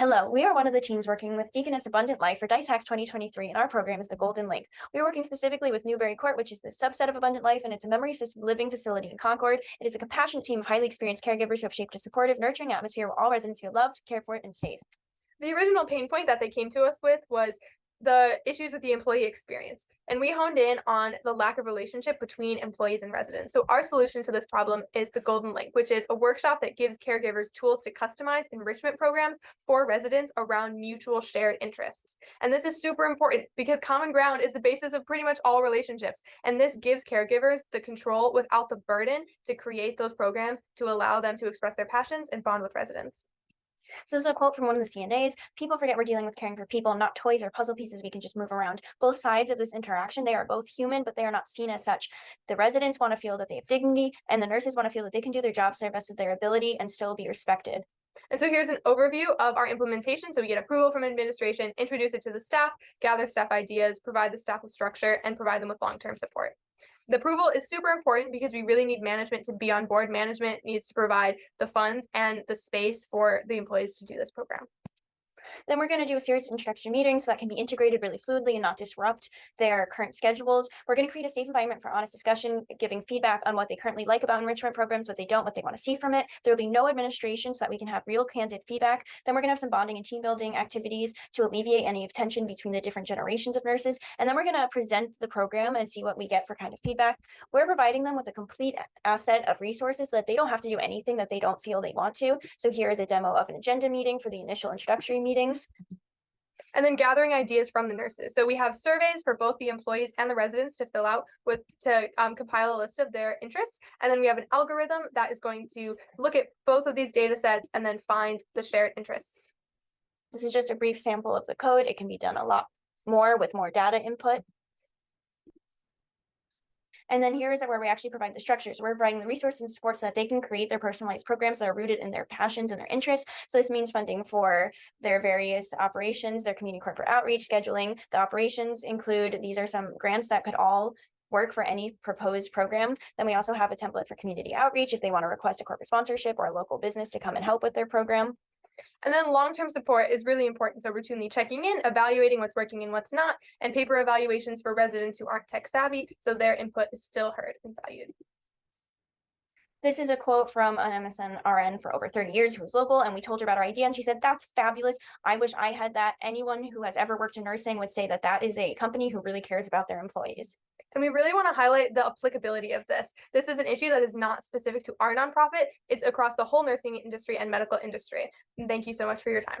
Hello, we are one of the teams working with Deaconess Abundant Life for DeisHacks 2023, and our program is the Golden Link. We are working specifically with Newbury Court, which is the subset of Abundant Life, and it's a memory-assisted living facility in Concord. It is a compassionate team of highly experienced caregivers who have shaped a supportive, nurturing atmosphere where all residents feel loved, cared for, and safe. The original pain point that they came to us with was the issues with the employee experience. And we honed in on the lack of relationship between employees and residents. So our solution to this problem is the Golden Link, which is a workshop that gives caregivers tools to customize enrichment programs for residents around mutual shared interests. And this is super important because common ground is the basis of pretty much all relationships. And this gives caregivers the control without the burden to create those programs to allow them to express their passions and bond with residents. So this is a quote from one of the CNAs. People forget we're dealing with caring for people, not toys or puzzle pieces we can just move around. Both sides of this interaction, they are both human, but they are not seen as such. The residents want to feel that they have dignity, and the nurses want to feel that they can do their jobs to the best of their ability and still be respected. And so here's an overview of our implementation. So we get approval from administration, introduce it to the staff, gather staff ideas, provide the staff with structure, and provide them with long-term support. The approval is super important because we really need management to be on board. Management needs to provide the funds and the space for the employees to do this program. Then we're going to do a series of introductory meetings so that can be integrated really fluidly and not disrupt their current schedules. We're going to create a safe environment for honest discussion, giving feedback on what they currently like about enrichment programs, what they don't, what they want to see from it. There will be no administration so that we can have real candid feedback. Then we're going to have some bonding and team building activities to alleviate any tension between the different generations of nurses. And then we're going to present the program and see what we get for kind of feedback. We're providing them with a complete asset of resources so that they don't have to do anything that they don't feel they want to. So here is a demo of an agenda meeting for the initial introductory meetings. And then gathering ideas from the nurses. So we have surveys for both the employees and the residents to fill out to compile a list of their interests. And then we have an algorithm that is going to look at both of these data sets and then find the shared interests. This is just a brief sample of the code. It can be done a lot more with more data input. And then here is where we actually provide the structures. We're providing the resources and support so that they can create their personalized programs that are rooted in their passions and their interests. So this means funding for their various operations, their community corporate outreach, scheduling. The operations include, these are some grants that could all work for any proposed program. Then we also have a template for community outreach if they want to request a corporate sponsorship or a local business to come and help with their program. And then long-term support is really important. So routinely checking in, evaluating what's working and what's not, and paper evaluations for residents who aren't tech savvy, so their input is still heard and valued. This is a quote from an MSN RN for over 30 years who was local, and we told her about our idea, and she said, "That's fabulous. I wish I had that." Anyone who has ever worked in nursing would say that that is a company who really cares about their employees. And we really want to highlight the applicability of this. This is an issue that is not specific to our nonprofit. It's across the whole nursing industry and medical industry. And thank you so much for your time.